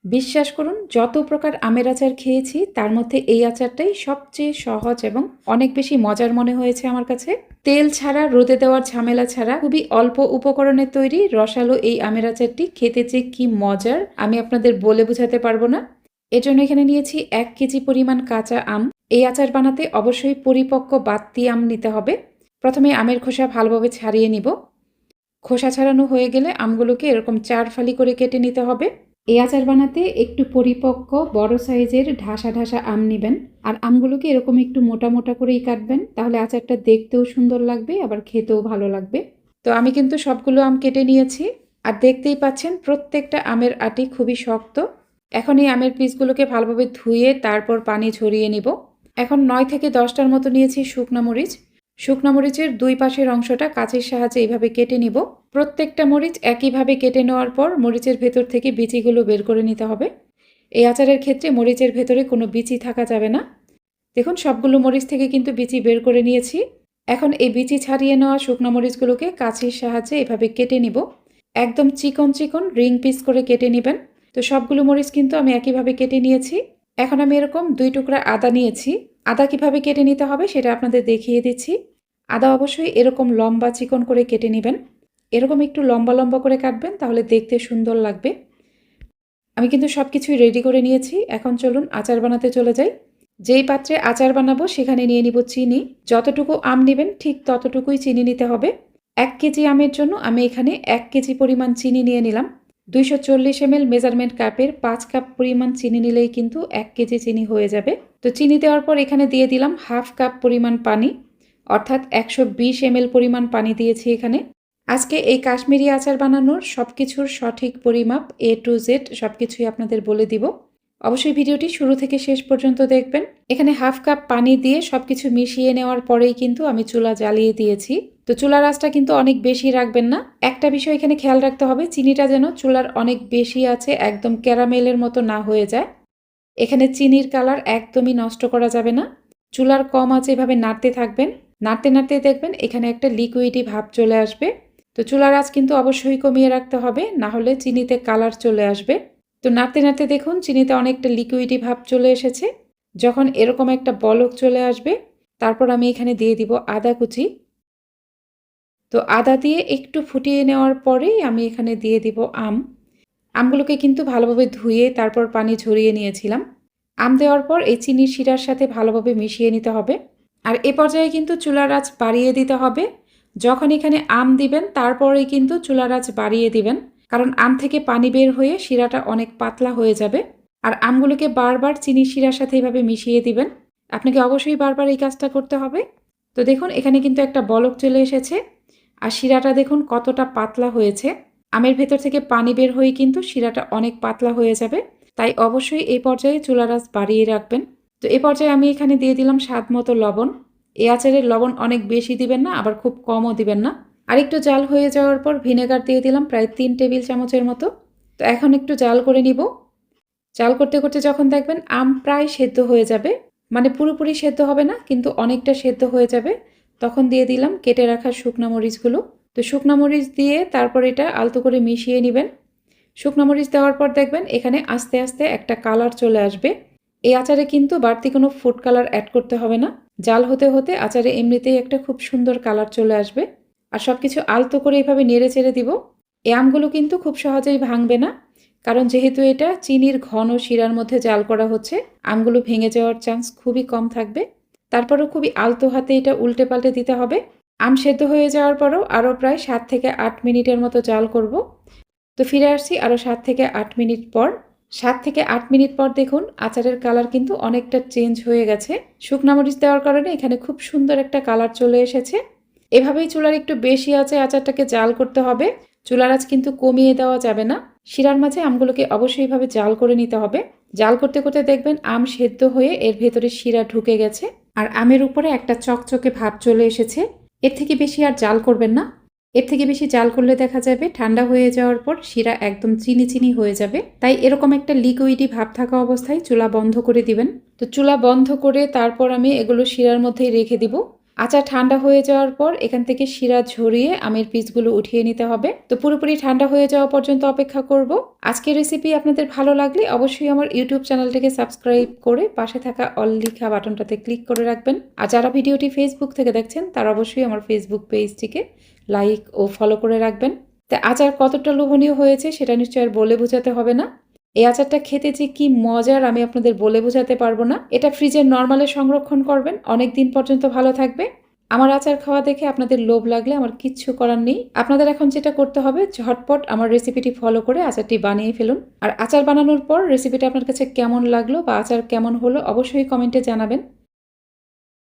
বিশ্বাস করুন যত প্রকার আমের আচার খেয়েছি তার মধ্যে এই আচারটাই সবচেয়ে সহজ এবং অনেক বেশি মজার মনে হয়েছে আমার কাছে। তেল ছাড়া, রোদে দেওয়ার ঝামেলা ছাড়া খুবই অল্প উপকরণে তৈরি রসালো এই আমের আচারটি খেতে যে কি মজার আমি আপনাদের বলে বোঝাতে পারবো না। এজন্য এখানে নিয়েছি 1 কেজি পরিমাণ কাঁচা আম। এই আচার বানাতে অবশ্যই পরিপক্ক বাড়তি আম নিতে হবে। প্রথমে আমের খোসা ভালোভাবে ছাড়িয়ে নিব। খোসা ছাড়ানো হয়ে গেলে আমগুলোকে এরকম 4 ফালি করে কেটে নিতে হবে। এই আচার বানাতে একটু পরিপক্ক বড় সাইজের ঢাসা ঢাসা আম নেবেন। আর আমগুলোকে এরকম একটু মোটা মোটা করেই কাটবেন, তাহলে আচারটা দেখতেও সুন্দর লাগবে আবার খেতেও ভালো লাগবে। তো আমি কিন্তু সবগুলো আম কেটে নিয়েছি। আর দেখতেই পাচ্ছেন প্রত্যেকটা আমের আটি খুবই শক্ত। এখন এই আমের পিসগুলোকে ভালোভাবে ধুয়ে তারপর পানি ঝরিয়ে নিব। এখন 9 থেকে 10টার মতো নিয়েছি শুকনা মরিচ। শুকনা মরিচের 2 পাশের অংশটা কাঁচির সাহায্যে এইভাবে কেটে নিব। প্রত্যেকটা মরিচ একইভাবে কেটে নেওয়ার পর মরিচের ভেতর থেকে বিচিগুলো বের করে নিতে হবে। এই আচারের ক্ষেত্রে মরিচের ভেতরে কোনো বিচি থাকা যাবে না। দেখুন সবগুলো মরিচ থেকে কিন্তু বিচি বের করে নিয়েছি। এখন এই বিচি ছাড়িয়ে নেওয়া শুকনো মরিচগুলোকে কাঁচির সাহায্যে এভাবে কেটে নিব। একদম চিকন চিকন রিং পিস করে কেটে নেবেন। তো সবগুলো মরিচ কিন্তু আমি একইভাবে কেটে নিয়েছি। এখন আমি এরকম 2 টুকরা আদা নিয়েছি। আদা কিভাবে কেটে নিতে হবে সেটা আপনাদের দেখিয়ে দিচ্ছি। আদা অবশ্যই এরকম লম্বা চিকন করে কেটে নেবেন। এরকম একটু লম্বা লম্বা করে কাটবেন, তাহলে দেখতে সুন্দর লাগবে। আমি কিন্তু সব কিছুই রেডি করে নিয়েছি। এখন চলুন আচার বানাতে চলে যাই। যেই পাত্রে আচার বানাবো সেখানে নিয়ে নিব চিনি। যতটুকু আম নেবেন ঠিক ততটুকুই চিনি নিতে হবে। 1 কেজি আমের জন্য আমি এখানে 1 কেজি পরিমাণ চিনি নিয়ে নিলাম। 240 ml মেজারমেন্ট কাপের 5 কাপ পরিমাণ চিনি নিলেই কিন্তু 1 কেজি চিনি হয়ে যাবে। তো চিনি দেওয়ার পর এখানে দিয়ে দিলাম হাফ কাপ পরিমাণ পানি, অর্থাৎ 120 ml পরিমাণ পানি দিয়েছি এখানে। আজকে এই কাশ্মীরি আচার বানানোর সবকিছুর সঠিক পরিমাপ A to Z সবকিছুই আপনাদের বলে দিব। অবশ্যই ভিডিওটি শুরু থেকে শেষ পর্যন্ত দেখবেন। এখানে হাফ কাপ পানি দিয়ে সবকিছু মিশিয়ে নেওয়ার পরেই কিন্তু আমি চুলা জ্বালিয়ে দিয়েছি। তো চুলার আঁচটা কিন্তু অনেক বেশি রাখবেন না। একটা বিষয় এখানে খেয়াল রাখতে হবে, চিনিটা যেন চুলার অনেক বেশি আছে একদম ক্যারামেলের মতো না হয়ে যায়। এখানে চিনির কালার একদমই নষ্ট করা যাবে না। চুলার কম আঁচে এভাবে নাড়তে থাকবেন। নাড়তে নাড়তে দেখবেন এখানে একটা লিকুইডি ভাব চলে আসবে। তো চুলার আঁচ কিন্তু অবশ্যই কমিয়ে রাখতে হবে, না হলে চিনিতে কালার চলে আসবে। তো নাড়তে নাড়তে দেখুন চিনিতে অনেকটা লিকুইডি ভাব চলে এসেছে। যখন এরকম একটা বলক চলে আসবে তারপর আমি এখানে দিয়ে দিব আদা কুচি। তো আদা দিয়ে একটু ফুটিয়ে নেওয়ার পরেই আমি এখানে দিয়ে দিব আম। আমগুলোকে কিন্তু ভালোভাবে ধুয়ে তারপর পানি ঝরিয়ে নিয়েছিলাম। আম দেওয়ার পর এই চিনির শিরার সাথে ভালোভাবে মিশিয়ে নিতে হবে। আর এ পর্যায়ে কিন্তু চুলার আঁচ বাড়িয়ে দিতে হবে। যখন এখানে আম দিবেন তারপরেই কিন্তু চুলার আঁচ বাড়িয়ে দিবেন, কারণ আম থেকে পানি বের হয়ে শিরাটা অনেক পাতলা হয়ে যাবে। আর আমগুলোকে বারবার চিনির শিরার সাথে এভাবে মিশিয়ে দিবেন। আপনাকে অবশ্যই বারবার এই কাজটা করতে হবে। তো দেখুন এখানে কিন্তু একটা বলক চলে এসেছে। আর শিরাটা দেখুন কতটা পাতলা হয়েছে। আমের ভেতর থেকে পানি বের হয়ে কিন্তু শিরাটা অনেক পাতলা হয়ে যাবে। তাই অবশ্যই এই পর্যায়ে চুলার আঁচ বাড়িয়ে রাখবেন। তো এই পর্যায়ে আমি এখানে দিয়ে দিলাম স্বাদ মতো লবণ। এই আচারের লবণ অনেক বেশি দিবেন না, আবার খুব কমও দিবেন না। আর একটু জাল হয়ে যাওয়ার পর ভিনেগার দিয়ে দিলাম প্রায় 3 টেবিল চামচের মতো। তো এখন একটু জাল করে নিব। জাল করতে করতে যখন দেখবেন আম প্রায় সেদ্ধ হয়ে যাবে, মানে পুরোপুরি সেদ্ধ হবে না কিন্তু অনেকটা সেদ্ধ হয়ে যাবে, তখন দিয়ে দিলাম কেটে রাখা শুকনা মরিচগুলো। তো শুকনা মরিচ দিয়ে তারপর এটা আলতো করে মিশিয়ে নেবেন। শুকনো মরিচ দেওয়ার পর দেখবেন এখানে আস্তে আস্তে একটা কালার চলে আসবে। এই আচারে কিন্তু বাড়তি কোনো ফুড কালার অ্যাড করতে হবে না। জাল হতে হতে আচারে এমনিতেই একটা খুব সুন্দর কালার চলে আসবে। আর সব কিছু আলতো করে এইভাবে নেড়ে চেড়ে দিব। এই আমগুলো কিন্তু খুব সহজেই ভাঙবে না, কারণ যেহেতু এটা চিনির ঘন শিরার মধ্যে জাল করা হচ্ছে, আমগুলো ভেঙে যাওয়ার চান্স খুবই কম থাকবে। তারপরও খুবই আলতো হাতে এটা উল্টে পাল্টে দিতে হবে। আম সেদ্ধ হয়ে যাওয়ার পরও আরও প্রায় 7 থেকে 8 মিনিটের মতো জাল করব। তো ফিরে আসছি আরও 7 থেকে 8 মিনিট পর। 7 থেকে 8 মিনিট পর দেখুন আচারের কালার কিন্তু অনেকটা চেঞ্জ হয়ে গেছে। শুকনা মরিচ দেওয়ার কারণে এখানে খুব সুন্দর একটা কালার চলে এসেছে। এভাবেই চুলার একটু বেশি আছে আচারটাকে জাল করতে হবে। চুলার আঁচ কিন্তু কমিয়ে দেওয়া যাবে না। শিরার মাঝে আমগুলোকে অবশ্যই এভাবে জাল করে নিতে হবে। জাল করতে করতে দেখবেন আম সেদ্ধ হয়ে এর ভেতরে শিরা ঢুকে গেছে আর আমের উপরে একটা চকচকে ভাব চলে এসেছে। এর থেকে বেশি আর জাল করবেন না। এর থেকে বেশি জাল করলে দেখা যাবে ঠান্ডা হয়ে যাওয়ার পর শিরা একদম চিনি চিনি হয়ে যাবে। তাই এরকম একটা লিকুইডি ভাব থাকা অবস্থায় চুলা বন্ধ করে দিবেন। তো চুলা বন্ধ করে তারপর আমি এগুলো শিরার মধ্যেই রেখে দিব। আচার ঠান্ডা হয়ে যাওয়ার পর এখান থেকে শিরা ঝরিয়ে আমের পিসগুলো উঠিয়ে নিতে হবে। তো পুরোপুরি ঠান্ডা হয়ে যাওয়া পর্যন্ত অপেক্ষা করব। আজকের রেসিপি আপনাদের ভালো লাগলে অবশ্যই আমার ইউটিউব চ্যানেলটিকে সাবস্ক্রাইব করে পাশে থাকা অল লিখা বাটনটাতে ক্লিক করে রাখবেন। আর যারা ভিডিওটি ফেসবুক থেকে দেখছেন তারা অবশ্যই আমার ফেসবুক পেজটিকে লাইক ও ফলো করে রাখবেন। তা আচার কতটা লোভনীয় হয়েছে সেটা নিশ্চয় আর বলে বোঝাতে হবে না। এই আচারটা খেতে যে কি মজার আমি আপনাদের বলে বোঝাতে পারবো না। এটা ফ্রিজের নরমালে সংরক্ষণ করবেন, অনেক দিন পর্যন্ত ভালো থাকবে। আমার আচার খাওয়া দেখে আপনাদের লোভ লাগলে আমার কিচ্ছু করার নেই। আপনাদের এখন যেটা করতে হবে, ঝটপট আমার রেসিপিটি ফলো করে আচারটি বানিয়ে ফেলুন। আর আচার বানানোর পর রেসিপিটা আপনার কাছে কেমন লাগলো বা আচার কেমন হলো অবশ্যই কমেন্টে জানাবেন।